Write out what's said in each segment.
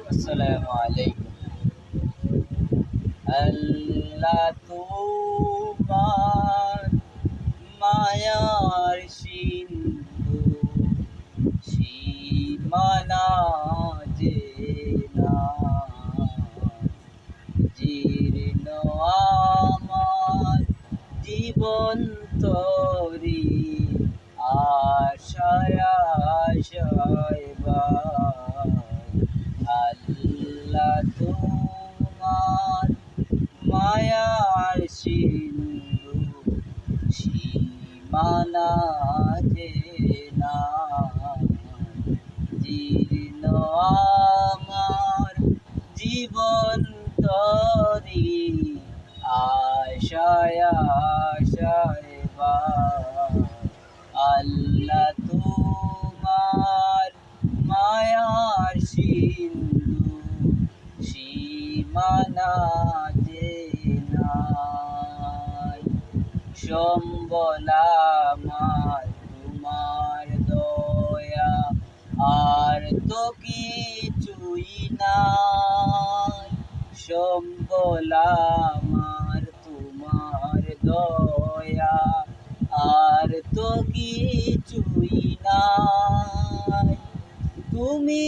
আসসালামু আলাইকুম। আল্লাহ তোমার মায়ার সিন্ধু সীমানা যে না জীর্ণ আমার জীবন তরি আশায় আশায় আল্লাহ তোমার মায়ার সিন্ধু সীমানা যে না জীর্ণ আমার জীবন তরি আশায় আশায় আল্লাহ তোমার মায়ার সিন্ধু সীমানা যে নাই সম্বল আমার তোমার দয়া আর তো কিছুই নাই সম্বল আমার তোমার দয়া আর তো কিছুই নাই তুমি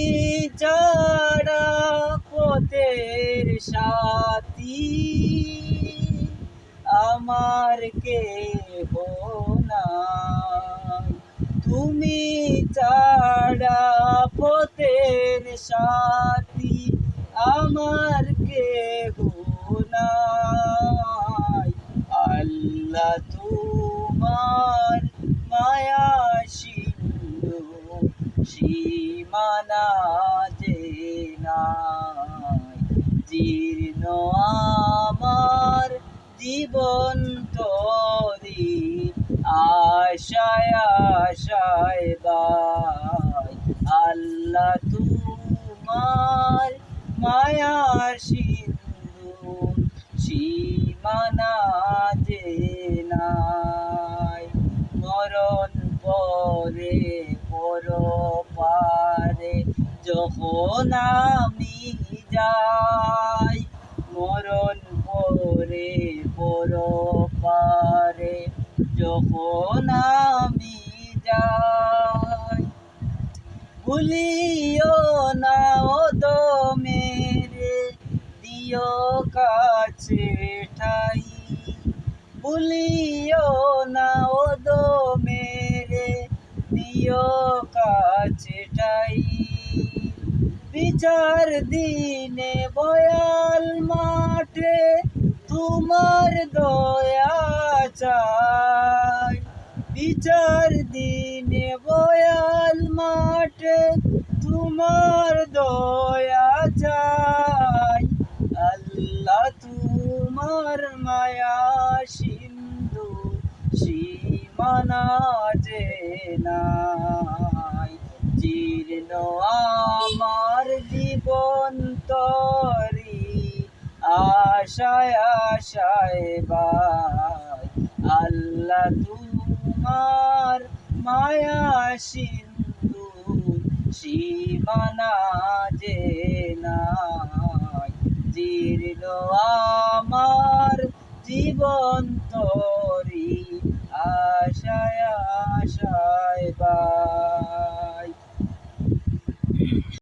ছাড়া পথের সাথী আমার কেহ নাই তুমি ছাড়া পথের সাথী আমার কেহ নাই আল্লাহ তোমার মায়া সিন্ধু সীমানা যে নাই জীর্ণ আমার জীবন তরি আশায় আশায় আল্লাহ তোমার মায়ার সিন্ধু সীমানা যে নাই মরণ পরে পরপারে যখন আমি যাই মরণ পরে পরপারে যখন আমি যাই ভুলিও না ও তো মেরে দিও কাছে ঠাই ভুলিও না ও দো মেরে দিও কাছে ঠাই বিচার দিনে বয়াল মাঠে তোমার দয়া চাই বিচার দিনে বয়াল মাঠে তোমার দয়া চাই আল্লাহ তোমার মায়া সিন্ধু সীমানা যে নাই জীর্ণ আমার জীবন তরি আশায় আশায় আল্লাহ তোমার মায়া সিন্ধু সীমানা যে নাই জীর্ণ আমার জীবন